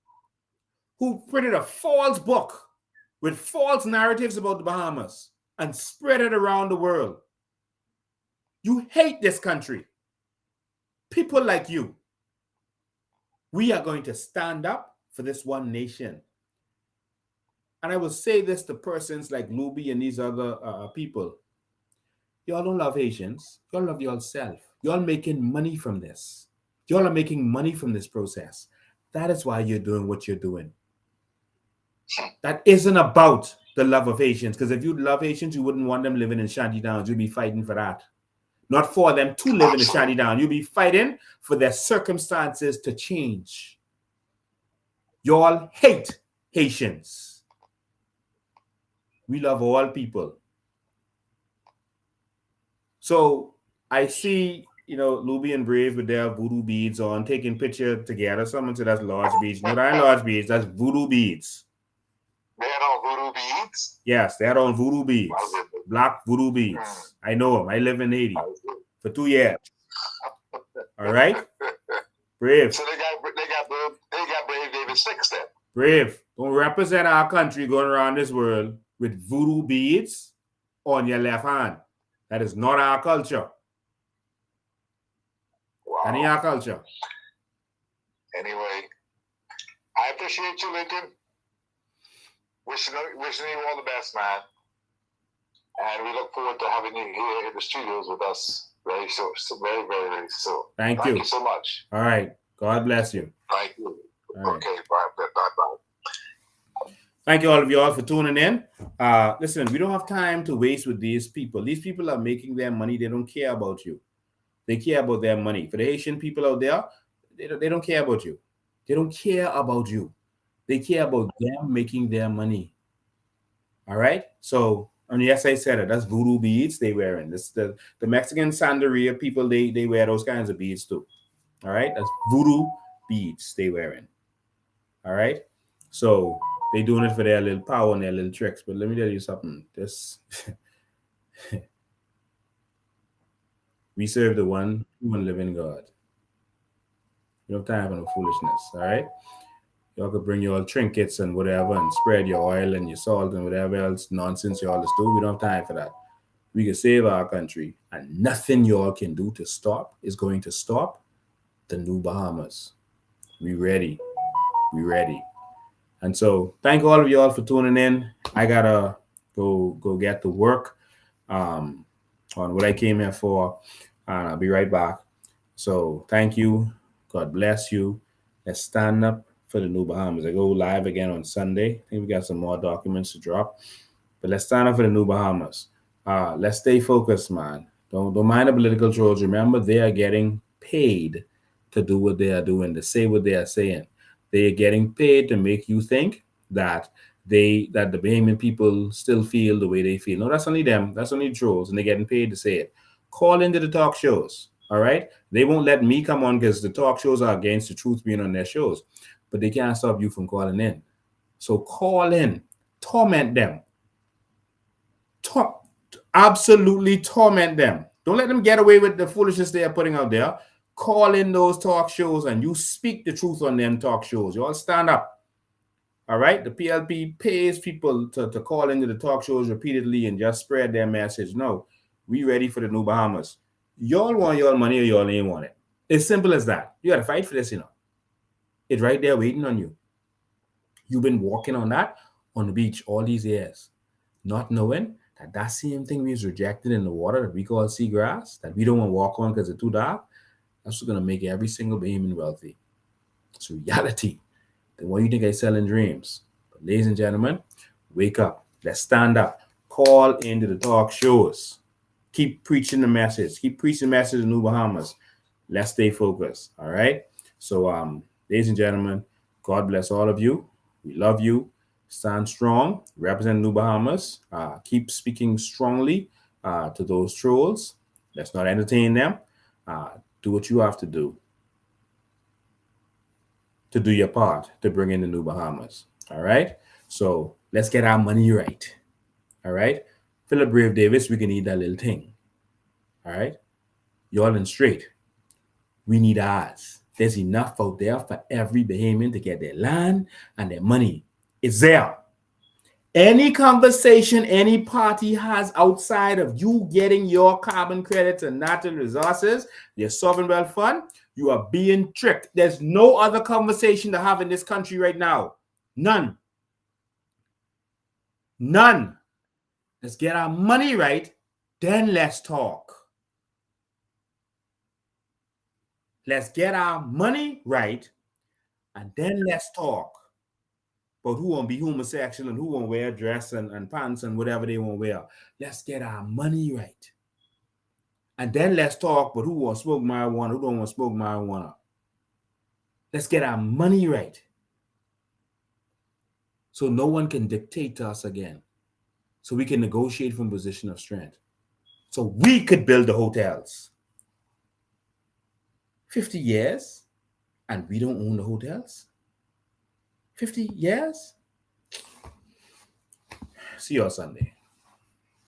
who printed a false book with false narratives about the Bahamas and spread it around the world. You hate this country. People like you. We are going to stand up for this one nation. And I will say this to persons like Luby and these other people. Y'all don't love Haitians. Y'all love yourself. Y'all making money from this. Y'all are making money from this process. That is why you're doing what you're doing. That isn't about the love of Haitians, because if you love Haitians, you wouldn't want them living in shanty towns. You'd be fighting for that. Not for them to live in a shanty town. You'd be fighting for their circumstances to change. Y'all hate Haitians. We love all people. So I see, Luby and Brave with their voodoo beads on, taking picture together. Someone said that's large beads. No, that ain't large beads. That's voodoo beads. They had on voodoo beads? Yes, they had on voodoo beads. Black voodoo beads. I know them. I live in Haiti for 2 years. All right? Brave. So they got Brave David Six then. Brave. Don't represent our country going around this world with voodoo beads on your left hand. That is not our culture. Wow. That ain't our culture. Anyway, I appreciate you, Lincoln. Wishing you all the best, man. And we look forward to having you here in the studios with us very soon. Very, very, very soon. Thank you so much. All right. God bless you. Thank you. All okay, right. bye. Thank you all of y'all for tuning in. Listen, we don't have time to waste with these people. These people are making their money. They don't care about you. They care about their money. For the Haitian people out there, they don't care about you. They don't care about you. They care about them making their money. All right? So, and yes, I said it. That's voodoo beads they wearing. This the Mexican Santeria people, they wear those kinds of beads too. All right? That's voodoo beads they wearing. All right? So, they doing it for their little power and their little tricks. But let me tell you something. This we serve the one living God. You don't have time for no foolishness. All right? Y'all could bring your trinkets and whatever and spread your oil and your salt and whatever else nonsense y'all is do. We don't have time for that. We can save our country, and nothing y'all can do to stop is going to stop the New Bahamas. We ready. We ready. And so thank all of y'all for tuning in. I gotta go get to work on what I came here for, and I'll be right back. So thank you. God bless you. Let's stand up for the New Bahamas. I go live again on Sunday. I think we got some more documents to drop, but let's stand up for the New Bahamas. Let's stay focused, man. Don't mind the political trolls. Remember, they are getting paid to do what they are doing, to say what they are saying. They are getting paid to make you think that the Bahamian people still feel the way they feel. No, that's only them. That's only trolls, and they're getting paid to say it. Call into the talk shows. All right? They won't let me come on because the talk shows are against the truth being on their shows. But they can't stop you from calling in. So call in. Torment them. Absolutely torment them. Don't let them get away with the foolishness they are putting out there. Call in those talk shows and you speak the truth on them talk shows. You all stand up. All right? The PLP pays people to call into the talk shows repeatedly and just spread their message. No, we ready for the New Bahamas. Y'all want your money or y'all ain't want it. It's simple as that. You got to fight for this, It's right there waiting on you. You've been walking on that on the beach all these years, not knowing that same thing we was rejected in the water that we call seagrass, that we don't want to walk on because it's too dark. That's what's going to make every single Bahamian wealthy. It's reality. The one you think I sell in dreams. But ladies and gentlemen, wake up. Let's stand up. Call into the talk shows. Keep preaching the message. Keep preaching the message in New Bahamas. Let's stay focused. All right. So, ladies and gentlemen, God bless all of you. We love you. Stand strong. Represent New Bahamas. Keep speaking strongly to those trolls. Let's not entertain them. Do what you have to do your part to bring in the New Bahamas. All right. So let's get our money right. All right. Philip Brave Davis, we can need that little thing. All right. Y'all in straight. We need ours. There's enough out there for every Bahamian to get their land and their money. It's there. Any conversation any party has outside of you getting your carbon credits and natural resources, your sovereign wealth fund, you are being tricked. There's no other conversation to have in this country right now. None. None. Let's get our money right, then let's talk. Let's get our money right, and then let's talk. But who won't be homosexual and who won't wear a dress and pants and whatever they won't wear. Let's get our money right. And then let's talk, but who won't smoke marijuana, who don't want to smoke marijuana. Let's get our money right. So no one can dictate to us again. So we can negotiate from a position of strength. So we could build the hotels. 50 years, and we don't own the hotels? 50 years? See you on Sunday.